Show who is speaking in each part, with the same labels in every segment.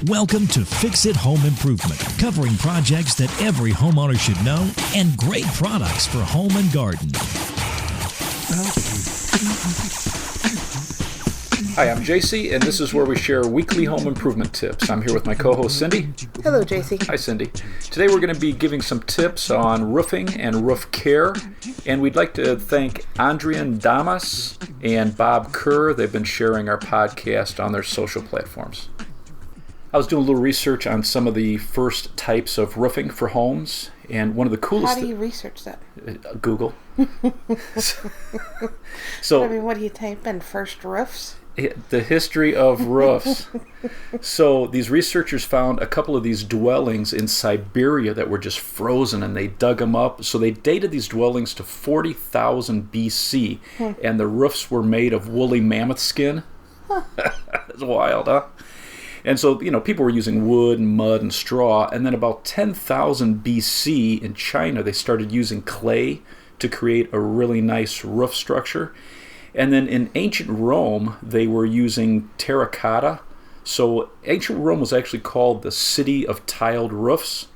Speaker 1: Welcome to Fix It Home Improvement, covering projects that every homeowner should know and great products for home and garden.
Speaker 2: Hi, I'm JC, and this is where we share weekly home improvement tips. I'm here with my co-host, Cindy.
Speaker 3: Hello, JC.
Speaker 2: Hi, Cindy. Today we're going to be giving some tips on roofing and roof care, and we'd like to thank Adrian Damas and Bob Kerr. They've been sharing our podcast on their social platforms. I was doing a little research on some of the first types of roofing for homes, and one of the coolest...
Speaker 3: How do you research that?
Speaker 2: Google.
Speaker 3: What do you type in? First roofs?
Speaker 2: The history of roofs. So these researchers found a couple of these dwellings in Siberia that were just frozen, and they dug them up. So they dated these dwellings to 40,000 BC, and the roofs were made of woolly mammoth skin. That's wild, huh? And so, people were using wood and mud and straw, and then about 10,000 BC in China, they started using clay to create a really nice roof structure. And then in ancient Rome, they were using terracotta. So ancient Rome was actually called the city of tiled roofs.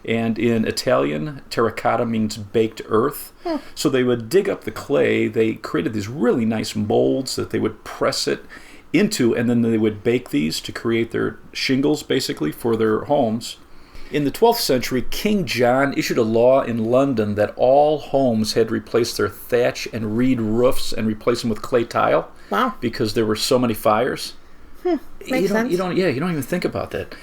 Speaker 2: And in Italian, terracotta means baked earth. So they would dig up the clay. They created these really nice molds that they would press it into, and then they would bake these to create their shingles, basically, for their homes. In the 12th century, King John issued a law in London that all homes had to replace their thatch and reed roofs and replace them with clay tile.
Speaker 3: Wow. Because
Speaker 2: there were so many fires.
Speaker 3: Makes sense.
Speaker 2: You don't even think about that.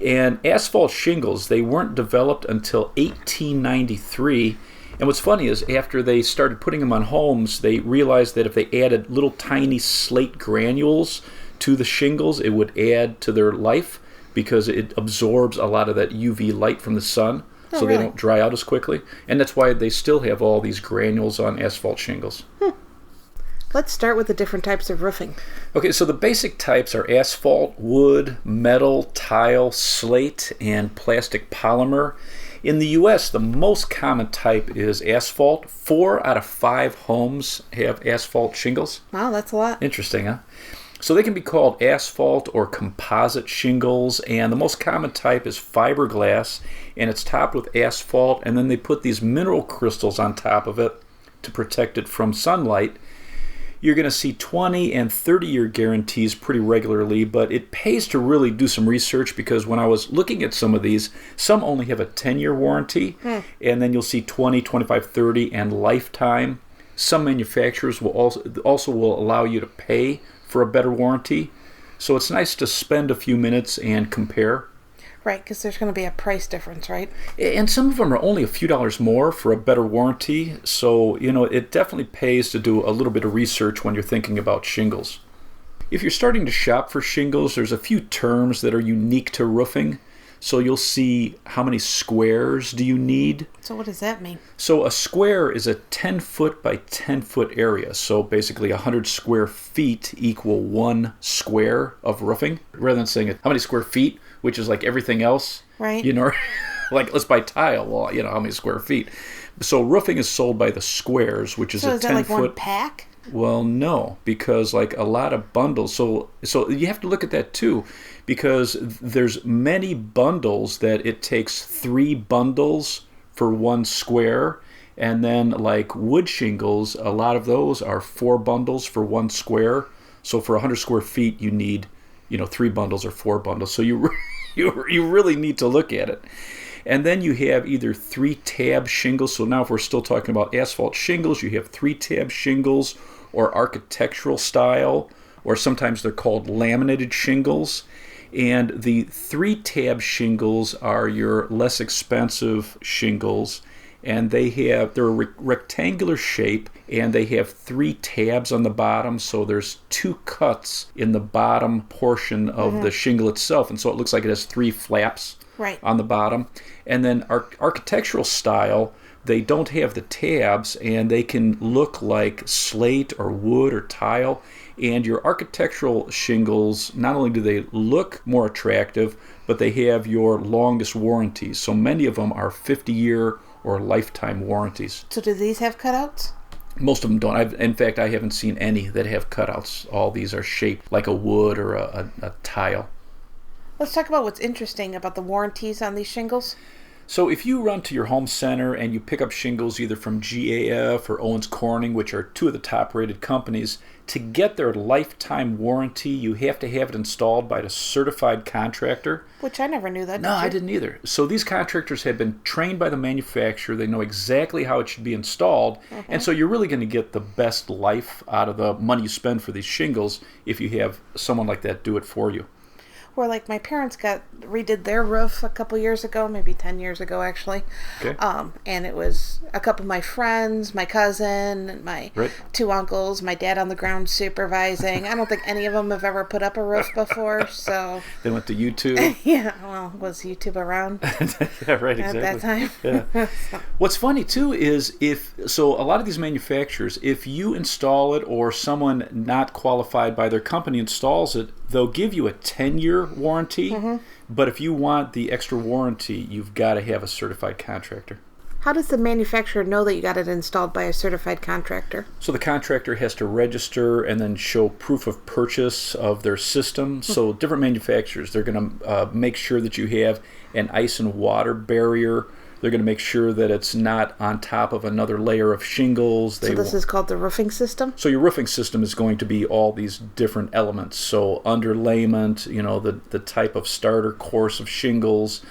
Speaker 2: And asphalt shingles, they weren't developed until 1893. And what's funny is after they started putting them on homes, they realized that if they added little tiny slate granules to the shingles, it would add to their life, because it absorbs a lot of that UV light from the sun, so they don't dry out as quickly. And that's why they still have all these granules on asphalt shingles.
Speaker 3: Let's start with the different types of roofing.
Speaker 2: Okay, so the basic types are asphalt, wood, metal, tile, slate, and plastic polymer. In the U.S., the most common type is asphalt. 4 out of 5 homes have asphalt shingles.
Speaker 3: Wow, that's a lot.
Speaker 2: Interesting, huh? So they can be called asphalt or composite shingles, and the most common type is fiberglass, and it's topped with asphalt, and then they put these mineral crystals on top of it to protect it from sunlight. You're going to see 20 and 30-year guarantees pretty regularly, but it pays to really do some research, because when I was looking at some of these, some only have a 10-year warranty, and then you'll see 20, 25, 30, and lifetime. Some manufacturers will also will allow you to pay for a better warranty. So it's nice to spend a few minutes and compare.
Speaker 3: Right, because there's going to be a price difference, right?
Speaker 2: And some of them are only a few dollars more for a better warranty. So, it definitely pays to do a little bit of research when you're thinking about shingles. If you're starting to shop for shingles, there's a few terms that are unique to roofing. So you'll see how many squares do you need.
Speaker 3: So what does that mean?
Speaker 2: So a square is a 10-foot by 10-foot area. So basically 100 square feet equal 1 square of roofing. Rather than saying how many square feet, which is like everything else.
Speaker 3: Right.
Speaker 2: Like let's buy tile. Well, how many square feet. So roofing is sold by the squares, which is a 10-foot.
Speaker 3: So is that like one pack?
Speaker 2: Well, no, because like a lot of bundles. So you have to look at that too, because there's many bundles that it takes 3 bundles for 1 square. And then like wood shingles, a lot of those are 4 bundles for 1 square. So for 100 square feet, you need, 3 bundles or 4 bundles. So you really need to look at it. And then you have either 3-tab shingles. So now if we're still talking about asphalt shingles, you have 3-tab shingles or architectural style, or sometimes they're called laminated shingles. And the 3-tab shingles are your less expensive shingles, and they're a rectangular shape, and they have 3 tabs on the bottom, so there's 2 cuts in the bottom portion of the shingle itself, and so it looks like it has 3 flaps on the bottom. And then architectural style, they don't have the tabs, and they can look like slate or wood or tile. And your architectural shingles, not only do they look more attractive, but they have your longest warranties. So many of them are 50-year or lifetime warranties.
Speaker 3: So do these have cutouts?
Speaker 2: Most of them don't. In fact, I haven't seen any that have cutouts. All these are shaped like a wood or a tile.
Speaker 3: Let's talk about what's interesting about the warranties on these shingles.
Speaker 2: So if you run to your home center and you pick up shingles either from GAF or Owens Corning, which are two of the top-rated companies, to get their lifetime warranty, you have to have it installed by a certified contractor.
Speaker 3: Which I never knew that.
Speaker 2: No, I didn't either. So these contractors have been trained by the manufacturer. They know exactly how it should be installed. And so you're really going to get the best life out of the money you spend for these shingles if you have someone like that do it for you.
Speaker 3: Where like my parents redid their roof a couple years ago, maybe 10 years ago actually.
Speaker 2: Okay.
Speaker 3: And it was a couple of my friends, my cousin, my two uncles, my dad on the ground supervising. I don't think any of them have ever put up a roof before, so.
Speaker 2: They went to YouTube.
Speaker 3: Yeah, well, was YouTube around?
Speaker 2: Yeah, right, exactly.
Speaker 3: At that time.
Speaker 2: Yeah. What's funny too is a lot of these manufacturers, if you install it or someone not qualified by their company installs it, they'll give you a 10-year warranty, but if you want the extra warranty, you've got to have a certified contractor.
Speaker 3: How does the manufacturer know that you got it installed by a certified contractor?
Speaker 2: So the contractor has to register and then show proof of purchase of their system. So different manufacturers, they're going to make sure that you have an ice and water barrier. They're going to make sure that it's not on top of another layer of shingles.
Speaker 3: So this is called the roofing system?
Speaker 2: So your roofing system is going to be all these different elements. So underlayment, the type of starter course of shingles,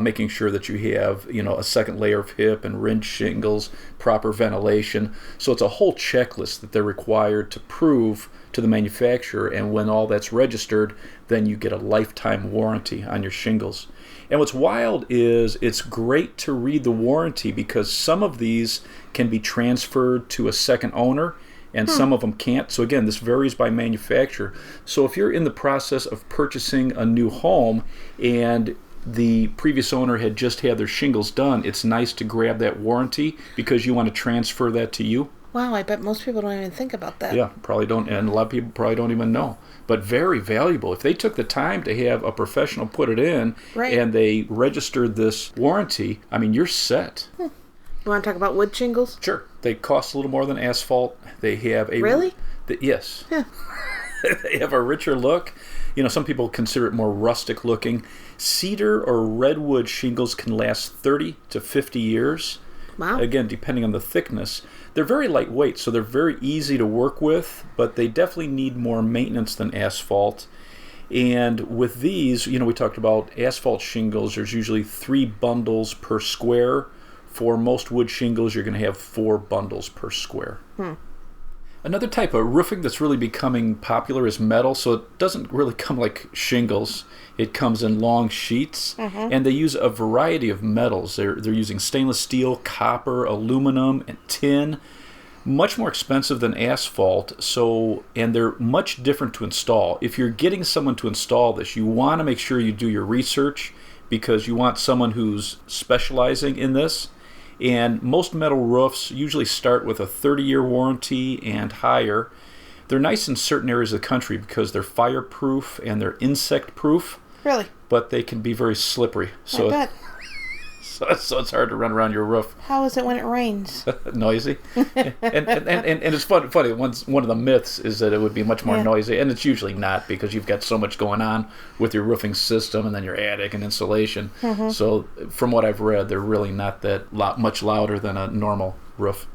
Speaker 2: making sure that you have, a second layer of hip and ridge shingles, proper ventilation. So it's a whole checklist that they're required to prove to the manufacturer. And when all that's registered, then you get a lifetime warranty on your shingles. And what's wild is it's great to read the warranty because some of these can be transferred to a second owner and some of them can't. So again, this varies by manufacturer. So if you're in the process of purchasing a new home and the previous owner had just had their shingles done, it's nice to grab that warranty because you want to transfer that to you.
Speaker 3: Wow, I bet most people don't even think about that.
Speaker 2: Yeah, probably don't, and a lot of people probably don't even know. But very valuable. If they took the time to have a professional put it in and they registered this warranty, I mean, you're set.
Speaker 3: You want to talk about wood shingles?
Speaker 2: Sure. They cost a little more than asphalt. They have a...
Speaker 3: Really?
Speaker 2: Yes.
Speaker 3: Yeah.
Speaker 2: They have a richer look. Some people consider it more rustic looking. Cedar or redwood shingles can last 30 to 50 years.
Speaker 3: Wow.
Speaker 2: Again, depending on the thickness. They're very lightweight, so they're very easy to work with, but they definitely need more maintenance than asphalt. And with these, we talked about asphalt shingles, there's usually 3 bundles per square. For most wood shingles, you're going to have 4 bundles per square. Another type of roofing that's really becoming popular is metal, so it doesn't really come like shingles. It comes in long sheets, and they use a variety of metals. They're using stainless steel, copper, aluminum, and tin. Much more expensive than asphalt, and they're much different to install. If you're getting someone to install this, you want to make sure you do your research because you want someone who's specializing in this. And most metal roofs usually start with a 30-year warranty and higher. They're nice in certain areas of the country because they're fireproof and they're insect-proof.
Speaker 3: Really?
Speaker 2: But they can be very slippery.
Speaker 3: I bet.
Speaker 2: So it's hard to run around your roof.
Speaker 3: How is it when it rains?
Speaker 2: Noisy. and it's funny. One of the myths is that it would be much more noisy, and it's usually not because you've got so much going on with your roofing system and then your attic and insulation. So from what I've read, they're really not that much louder than a normal roof.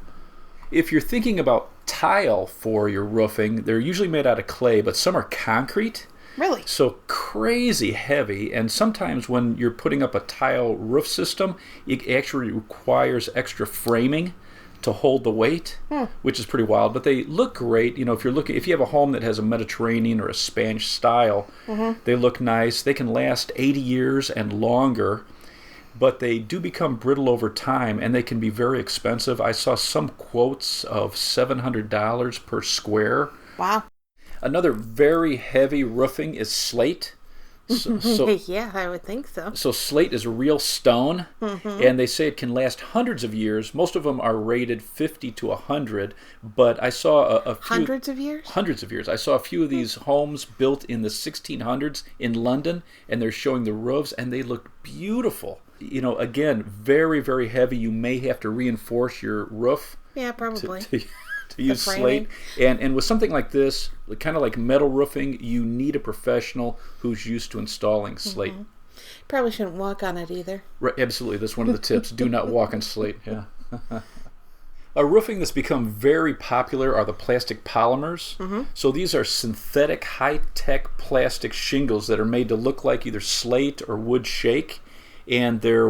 Speaker 2: If you're thinking about tile for your roofing, they're usually made out of clay, but some are concrete.
Speaker 3: Really?
Speaker 2: So crazy heavy, and sometimes when you're putting up a tile roof system, it actually requires extra framing to hold the weight, which is pretty wild. But they look great. If you have a home that has a Mediterranean or a Spanish style, they look nice. They can last 80 years and longer, but they do become brittle over time, and they can be very expensive. I saw some quotes of $700 per square.
Speaker 3: Wow.
Speaker 2: Another very heavy roofing is slate.
Speaker 3: Yeah, I would think so.
Speaker 2: So slate is real stone, and they say it can last hundreds of years. Most of them are rated 50 to 100, but I saw a few...
Speaker 3: Hundreds of years?
Speaker 2: Hundreds of years. I saw a few of these homes built in the 1600s in London, and they're showing the roofs, and they look beautiful. Again, very, very heavy. You may have to reinforce your roof.
Speaker 3: Yeah, probably.
Speaker 2: to use Slate. And with something like this, kind of like metal roofing, you need a professional who's used to installing Slate.
Speaker 3: Probably shouldn't walk on it either.
Speaker 2: Right, absolutely. That's one of the tips. Do not walk on Slate. Yeah. A roofing that's become very popular are the plastic polymers. So these are synthetic, high-tech plastic shingles that are made to look like either slate or wood shake. And they're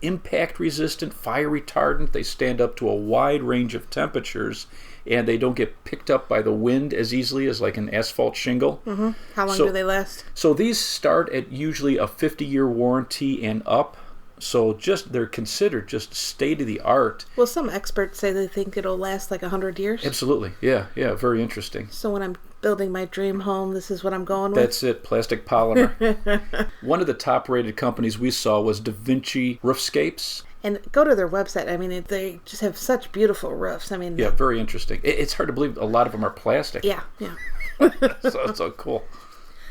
Speaker 2: impact resistant, fire retardant. They stand up to a wide range of temperatures, and they don't get picked up by the wind as easily as like an asphalt shingle.
Speaker 3: How long do they last?
Speaker 2: So these start at usually a 50-year warranty and up. So they're considered just state of the art.
Speaker 3: Well, some experts say they think it'll last like 100 years.
Speaker 2: Absolutely. Yeah, very interesting.
Speaker 3: So when I'm building my dream home, this is what I'm going with?
Speaker 2: That's it, plastic polymer. One of the top-rated companies we saw was Da Vinci Roofscapes. And
Speaker 3: go to their website. I mean, they just have such beautiful roofs. I mean,
Speaker 2: yeah, very interesting. It's hard to believe a lot of them are plastic.
Speaker 3: Yeah.
Speaker 2: So cool.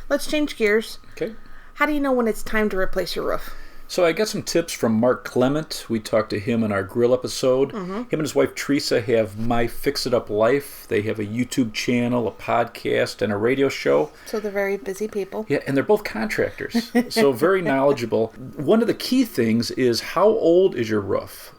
Speaker 3: Let's change gears.
Speaker 2: Okay.
Speaker 3: How do you know when it's time to replace your roof?
Speaker 2: So I got some tips from Mark Clement. We talked to him in our grill episode. Him and his wife Teresa have My Fix It Up Life. They have a YouTube channel, a podcast, and a radio show.
Speaker 3: So they're very busy people.
Speaker 2: Yeah, and they're both contractors, so very knowledgeable. One of the key things is how old is your roof?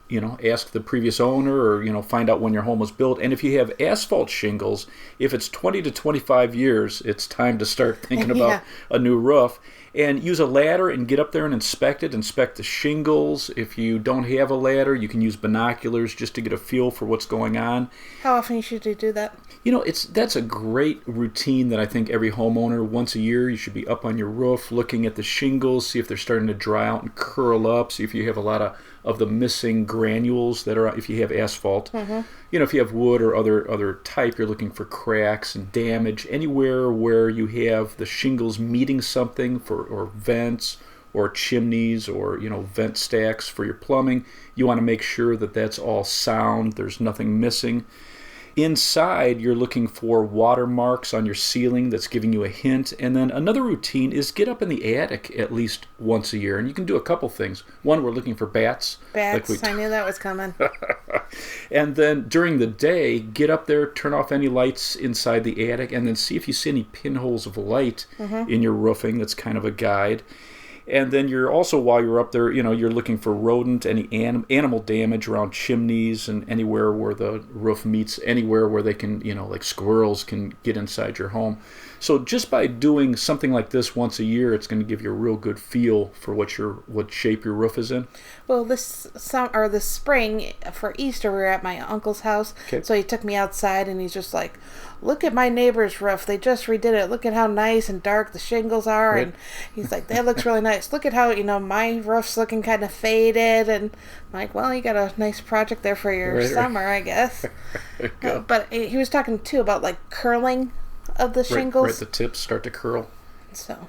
Speaker 2: Ask the previous owner or, find out when your home was built. And if you have asphalt shingles, if it's 20 to 25 years, it's time to start thinking about a new roof. And use a ladder and get up there and inspect it. Inspect the shingles. If you don't have a ladder, you can use binoculars just to get a feel for what's going on.
Speaker 3: How often should you do that?
Speaker 2: That's a great routine that I think every homeowner, once a year, you should be up on your roof looking at the shingles, see if they're starting to dry out and curl up, see if you have a lot of the missing granules that are, if you have asphalt. If you have wood or other type, you're looking for cracks and damage. Anywhere where you have the shingles meeting something or vents or chimneys or vent stacks for your plumbing, you want to make sure that that's all sound, there's nothing missing. Inside, you're looking for watermarks on your ceiling that's giving you a hint. And then another routine is get up in the attic at least once a year. And you can do a couple things. One, we're looking for bats.
Speaker 3: Bats, I knew that was coming.
Speaker 2: And then during the day, get up there, turn off any lights inside the attic, and then see if you see any pinholes of light in your roofing. That's kind of a guide. And then you're also, while you're up there, you're looking for rodent, any animal damage around chimneys and anywhere where the roof meets, anywhere where they can, like squirrels can get inside your home. So just by doing something like this once a year, it's going to give you a real good feel for what shape your roof is in.
Speaker 3: Well, this spring for Easter, we were at my uncle's house.
Speaker 2: Okay.
Speaker 3: So he took me outside and he's just like, look at my neighbor's roof. They just redid it. Look at how nice and dark the shingles are. Right. And he's like, that looks really nice. Look at how, my roof's looking kind of faded. And I'm like, well, you got a nice project there for your summer, I guess. But he was talking too about like curling of the shingles.
Speaker 2: Right, the tips start to curl.
Speaker 3: So,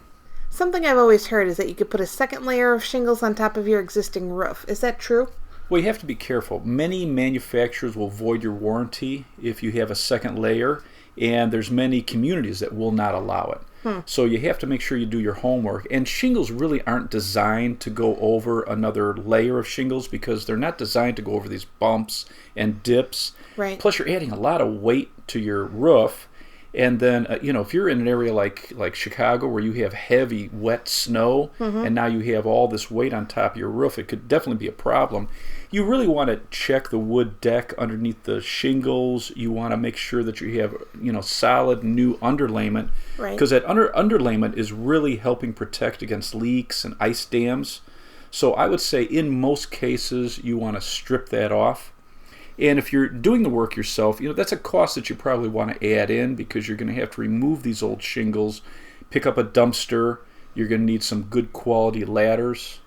Speaker 3: something I've always heard is that you could put a second layer of shingles on top of your existing roof. Is that true?
Speaker 2: Well, you have to be careful. Many manufacturers will void your warranty if you have a second layer, and there's many communities that will not allow it. So you have to make sure you do your homework. And shingles really aren't designed to go over another layer of shingles because they're not designed to go over these bumps and dips.
Speaker 3: Right.
Speaker 2: Plus, you're adding a lot of weight to your roof. And then, if you're in an area like Chicago where you have heavy, wet snow, and now you have all this weight on top of your roof, it could definitely be a problem. You really want to check the wood deck underneath the shingles. You want to make sure that you have, solid new underlayment.
Speaker 3: Right.
Speaker 2: Because that underlayment is really helping protect against leaks and ice dams. So I would say in most cases, you want to strip that off. And if you're doing the work yourself, that's a cost that you probably want to add in because you're going to have to remove these old shingles, pick up a dumpster. You're going to need some good quality ladders.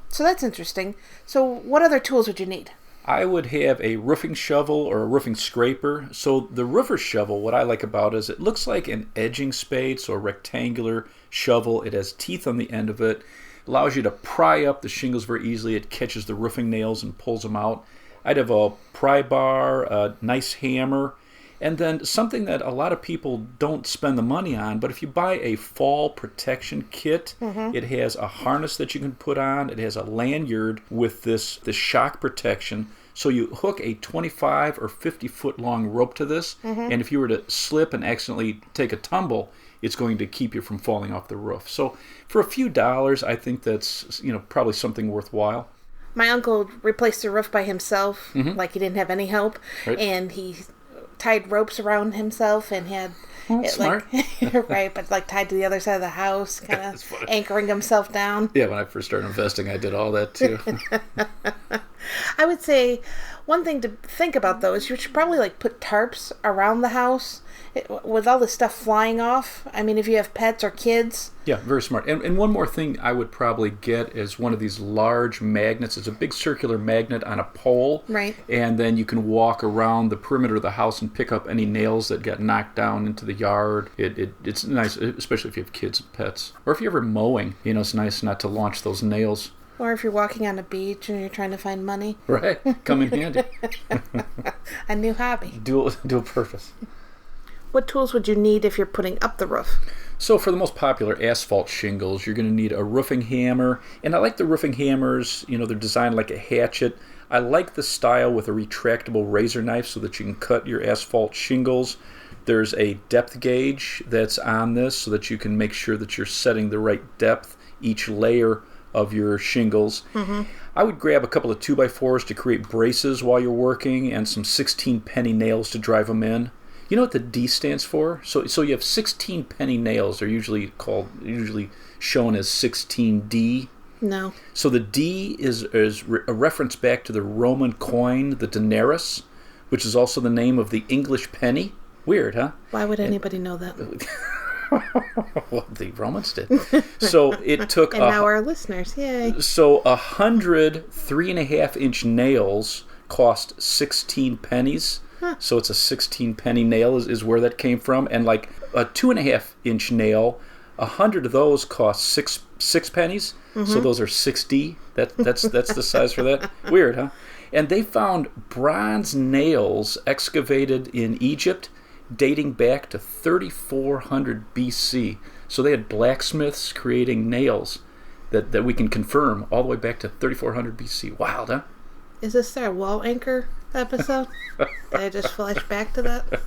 Speaker 3: So that's interesting. So what other tools would you need?
Speaker 2: I would have a roofing shovel or a roofing scraper. So the roofer shovel, what I like about it is it looks like an edging spade, so a rectangular shovel. It has teeth on the end of it. Allows you to pry up the shingles very easily. It catches the roofing nails and pulls them out. I'd have a pry bar, a nice hammer, and then something that a lot of people don't spend the money on, but if you buy a fall protection kit, it has a harness that you can put on. It has a lanyard with this shock protection, So you hook a 25 or 50 foot long rope to this, and if you were to slip and accidentally take a tumble, it's going to keep you from falling off the roof. So for a few dollars, I think that's probably something worthwhile.
Speaker 3: My uncle replaced the roof by himself, like he didn't have any help,
Speaker 2: Right.
Speaker 3: and he tied ropes around himself and had
Speaker 2: That's smart.
Speaker 3: right, but like tied to the other side of the house, kind
Speaker 2: That's
Speaker 3: of
Speaker 2: funny.
Speaker 3: anchoring himself down.
Speaker 2: Yeah, when I first started investing, I did all that too.
Speaker 3: I would say one thing to think about though is you should probably like put tarps around the house with all this stuff flying off. I mean, if you have pets or kids.
Speaker 2: Yeah, very smart. And one more thing I would probably get is one of these large magnets. It's a big circular magnet on a pole.
Speaker 3: Right.
Speaker 2: And then you can walk around the perimeter of the house and pick up any nails that got knocked down into the yard. It's nice, especially if you have kids and pets. Or if you're ever mowing, it's nice not to launch those nails.
Speaker 3: Or if you're walking on a beach and you're trying to find money.
Speaker 2: Right. Come in handy.
Speaker 3: A new hobby.
Speaker 2: Dual purpose.
Speaker 3: What tools would you need if you're putting up the roof?
Speaker 2: So for the most popular asphalt shingles, you're going to need a roofing hammer. And I like the roofing hammers, they're designed like a hatchet. I like the style with a retractable razor knife so that you can cut your asphalt shingles. There's a depth gauge that's on this so that you can make sure that you're setting the right depth each layer of your shingles. I would grab a couple of 2x4s to create braces while you're working and some 16 penny nails to drive them in. You know what the D stands for? So you have 16 penny nails. They're usually shown as 16D.
Speaker 3: No.
Speaker 2: So the D is a reference back to the Roman coin, the denarius, which is also the name of the English penny. Weird, huh?
Speaker 3: Why would anybody know that?
Speaker 2: Well, the Romans did. So it took...
Speaker 3: And now our listeners, yay.
Speaker 2: So 100 3.5-inch nails cost 16 pennies. So it's a 16 penny nail is where that came from. And like a 2.5-inch nail, 100 of those cost six pennies. So those are 60. That's the size for that. Weird, huh? And they found bronze nails excavated in Egypt dating back to 3400 BC. So they had blacksmiths creating nails that we can confirm all the way back to 3400 BC. Wild, huh?
Speaker 3: Is this our wall anchor episode? Did I just flash back to that?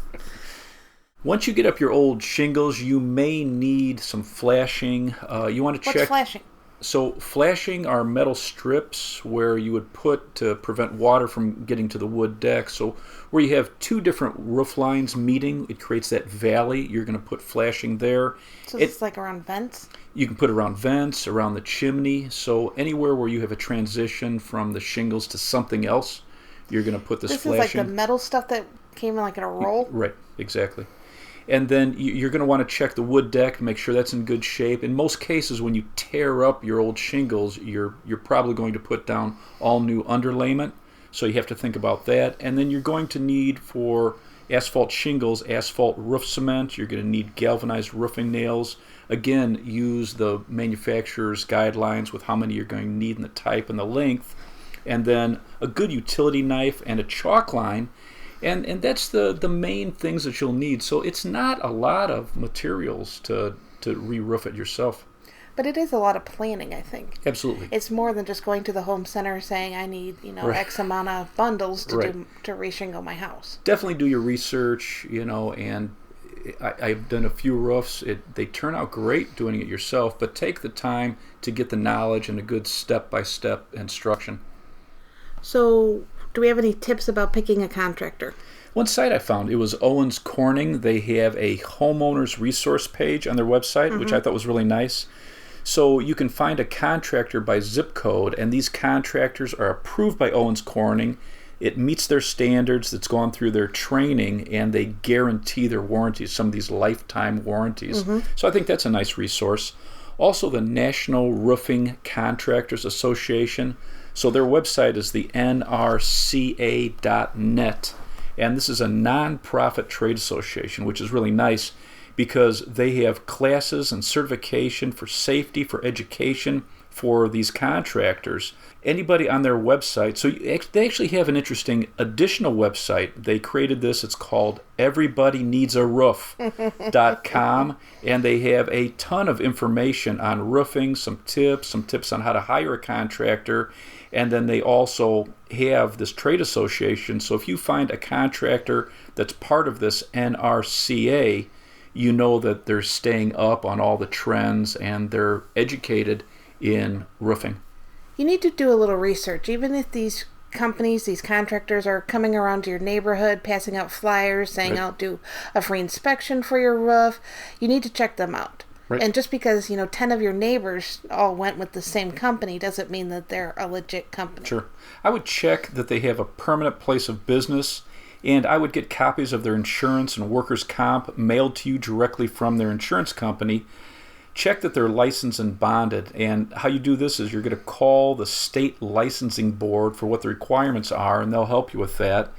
Speaker 2: Once you get up your old shingles, you may need some flashing. You want to check...
Speaker 3: What's flashing?
Speaker 2: So flashing are metal strips where you would put to prevent water from getting to the wood deck. So where you have two different roof lines meeting, it creates that valley. You're going to put flashing there.
Speaker 3: So it's like around vents?
Speaker 2: You can put it around vents, around the chimney. So anywhere where you have a transition from the shingles to something else, you're going to put this flashing.
Speaker 3: This is like the metal stuff that came in like in a roll?
Speaker 2: Right, exactly. And then you're going to want to check the wood deck to make sure that's in good shape. In most cases, when you tear up your old shingles, you're probably going to put down all new underlayment. So you have to think about that. And then you're going to need, for asphalt shingles, asphalt roof cement. You're going to need galvanized roofing nails. Again, use the manufacturer's guidelines with how many you're going to need and the type and the length. And then a good utility knife and a chalk line. And that's the main things that you'll need. So it's not a lot of materials to re-roof it yourself.
Speaker 3: But it is a lot of planning, I think.
Speaker 2: Absolutely.
Speaker 3: It's more than just going to the home center saying I need,
Speaker 2: Right.
Speaker 3: X amount of bundles to
Speaker 2: Right.
Speaker 3: to re-shingle my house.
Speaker 2: Definitely do your research, and I've done a few roofs. They turn out great doing it yourself, but take the time to get the knowledge and a good step-by-step instruction.
Speaker 3: So, do we have any tips about picking a contractor?
Speaker 2: One site I found, it was Owens Corning. They have a homeowners resource page on their website, which I thought was really nice. So you can find a contractor by zip code, and these contractors are approved by Owens Corning. It meets their standards, it's gone through their training, and they guarantee their warranties, some of these lifetime warranties. So I think that's a nice resource. Also, the National Roofing Contractors Association. So their website is the nrca.net. And this is a non-profit trade association, which is really nice because they have classes and certification for safety, for education, for these contractors. Anybody on their website, so they actually have an interesting additional website. They created this. It's called everybodyneedsaroof.com, and they have a ton of information on roofing, some tips on how to hire a contractor, and then they also have this trade association. So if you find a contractor that's part of this NRCA, you know that they're staying up on all the trends and they're educated in roofing.
Speaker 3: You need to do a little research. Even if these companies, these contractors are coming around to your neighborhood, passing out flyers saying, I'll do a free inspection for your roof, you need to check them out. Right. And just because, 10 of your neighbors all went with the same company doesn't mean that they're a legit company.
Speaker 2: Sure. I would check that they have a permanent place of business, and I would get copies of their insurance and workers' comp mailed to you directly from their insurance company. Check that they're licensed and bonded, and how you do this is you're going to call the state licensing board for what the requirements are, and they'll help you with that.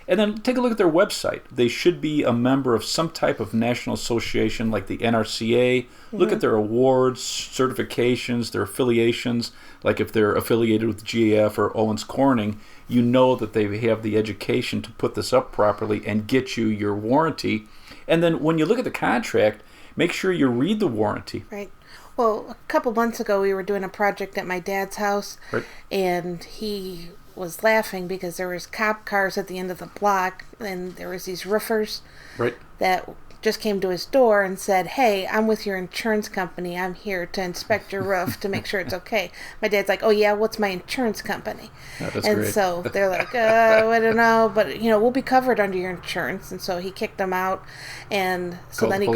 Speaker 2: And then take a look at their website. They should be a member of some type of national association like the NRCA. Look at their awards, certifications, their affiliations. Like if they're affiliated with GAF or Owens Corning, you know that they have the education to put this up properly and get you your warranty. And then when you look at the contract, make sure you read the warranty.
Speaker 3: Right. Well, a couple months ago, we were doing a project at my dad's house, and he was laughing because there was cop cars at the end of the block, and there was these roofers that just came to his door and said, "Hey, I'm with your insurance company. I'm here to inspect your roof to make sure it's okay." My dad's like, "Oh yeah, what's my insurance company?"
Speaker 2: That's
Speaker 3: and
Speaker 2: great.
Speaker 3: So they're like, "I don't know, but we'll be covered under your insurance." And so he kicked them out, and so then he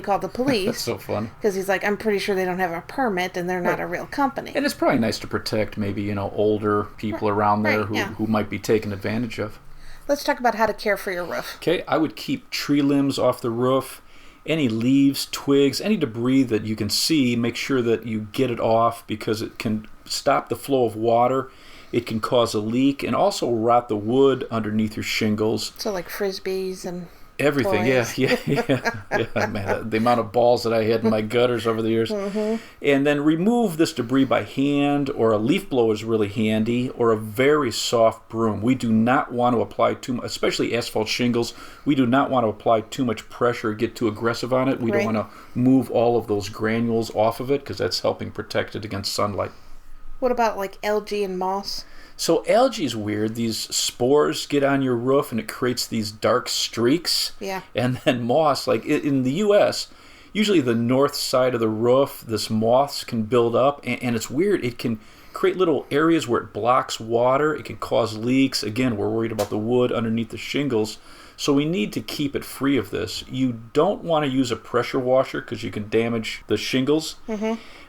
Speaker 3: called the police.
Speaker 2: That's so fun.
Speaker 3: Because he's like, "I'm pretty sure they don't have a permit and they're not a real company."
Speaker 2: And it's probably nice to protect maybe older people around there who might be taken advantage of.
Speaker 3: Let's talk about how to care for your roof.
Speaker 2: Okay, I would keep tree limbs off the roof. Any leaves, twigs, any debris that you can see, make sure that you get it off because it can stop the flow of water. It can cause a leak and also rot the wood underneath your shingles.
Speaker 3: So like Frisbees and
Speaker 2: everything,
Speaker 3: toys.
Speaker 2: yeah, man, the amount of balls that I had in my gutters over the years. And then remove this debris by hand, or a leaf blower is really handy, or a very soft broom. We do not want to apply too much, especially asphalt shingles. We do not want to apply too much pressure, get too aggressive on it. We don't want to move all of those granules off of it because that's helping protect it against sunlight.
Speaker 3: What about like algae and moss?
Speaker 2: So algae is weird. These spores get on your roof and it creates these dark streaks.
Speaker 3: Yeah.
Speaker 2: And then moss, like in the U.S., usually the north side of the roof, this moss can build up, and it's weird. It can create little areas where it blocks water. It can cause leaks. Again, we're worried about the wood underneath the shingles. So we need to keep it free of this. You don't want to use a pressure washer because you can damage the shingles.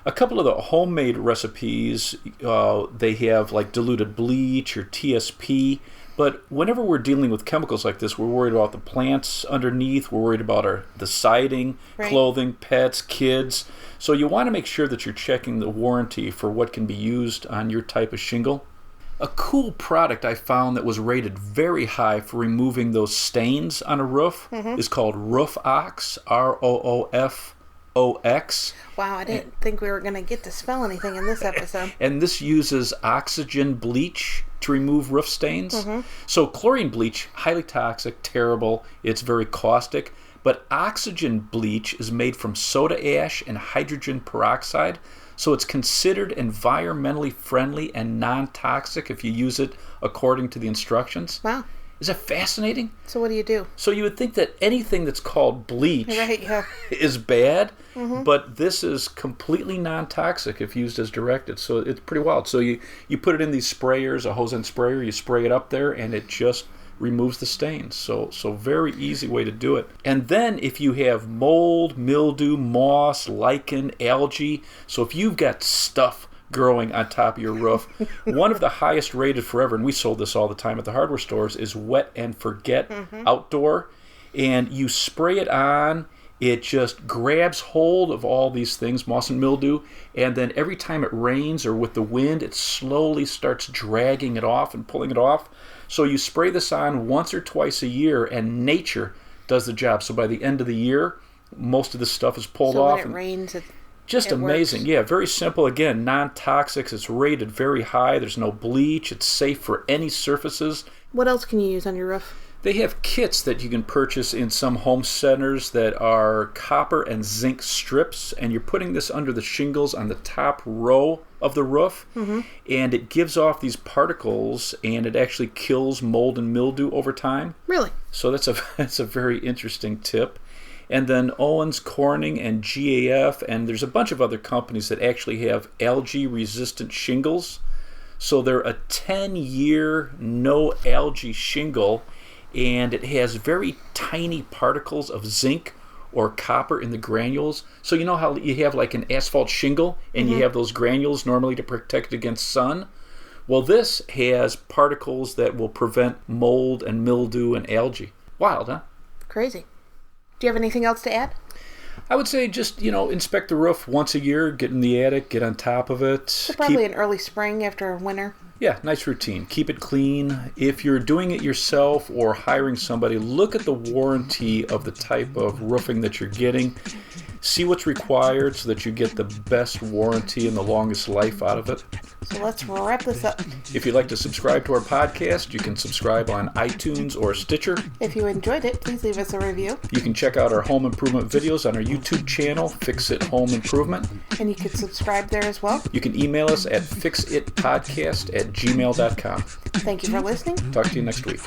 Speaker 2: A couple of the homemade recipes, they have like diluted bleach or TSP. But whenever we're dealing with chemicals like this, we're worried about the plants underneath. We're worried about the siding, clothing, pets, kids. So you want to make sure that you're checking the warranty for what can be used on your type of shingle. A cool product I found that was rated very high for removing those stains on a roof is called Roof Ox, ROOFOX.
Speaker 3: Wow, I didn't think we were going to get to spell anything in this episode.
Speaker 2: And this uses oxygen bleach to remove roof stains. So chlorine bleach, highly toxic, terrible, it's very caustic. But oxygen bleach is made from soda ash and hydrogen peroxide. So it's considered environmentally friendly and non-toxic if you use it according to the instructions.
Speaker 3: Wow.
Speaker 2: Is that fascinating?
Speaker 3: So what do you do?
Speaker 2: So you would think that anything that's called bleach is bad, but this is completely non-toxic if used as directed. So it's pretty wild. So you put it in these sprayers, a hose end sprayer, you spray it up there, and it just removes the stains. So very easy way to do it. And then if you have mold, mildew, moss, lichen, algae, so if you've got stuff growing on top of your roof, one of the highest rated forever, and we sold this all the time at the hardware stores, is Wet and Forget Outdoor. And you spray it on, it just grabs hold of all these things, moss and mildew, and then every time it rains or with the wind, it slowly starts dragging it off and pulling it off. So you spray this on once or twice a year, and nature does the job. So by the end of the year, most of this stuff is pulled off.
Speaker 3: So when it rains,
Speaker 2: Just amazing.
Speaker 3: Works.
Speaker 2: Yeah, very simple. Again, non-toxic. It's rated very high. There's no bleach. It's safe for any surfaces.
Speaker 3: What else can you use on your roof?
Speaker 2: They have kits that you can purchase in some home centers that are copper and zinc strips, and you're putting this under the shingles on the top row of the roof, and it gives off these particles, and it actually kills mold and mildew over time.
Speaker 3: Really?
Speaker 2: So that's a very interesting tip. And then Owens Corning and GAF, and there's a bunch of other companies that actually have algae-resistant shingles. So they're a 10-year no algae shingle, and it has very tiny particles of zinc or copper in the granules. So you know how you have like an asphalt shingle and you have those granules normally to protect against sun? Well, this has particles that will prevent mold and mildew and algae. Wild, huh?
Speaker 3: Crazy. Do you have anything else to add?
Speaker 2: I would say just, inspect the roof once a year, get in the attic, get on top of it.
Speaker 3: So probably in early spring after winter.
Speaker 2: Yeah, nice routine. Keep it clean. If you're doing it yourself or hiring somebody, look at the warranty of the type of roofing that you're getting. See what's required so that you get the best warranty and the longest life out of it.
Speaker 3: So let's wrap this up.
Speaker 2: If you'd like to subscribe to our podcast, you can subscribe on iTunes or Stitcher.
Speaker 3: If you enjoyed it, please leave us a review.
Speaker 2: You can check out our home improvement videos on our YouTube channel, Fix It Home Improvement.
Speaker 3: And you can subscribe there as well.
Speaker 2: You can email us at fixitpodcast@gmail.com.
Speaker 3: Thank you for listening.
Speaker 2: Talk to you next week.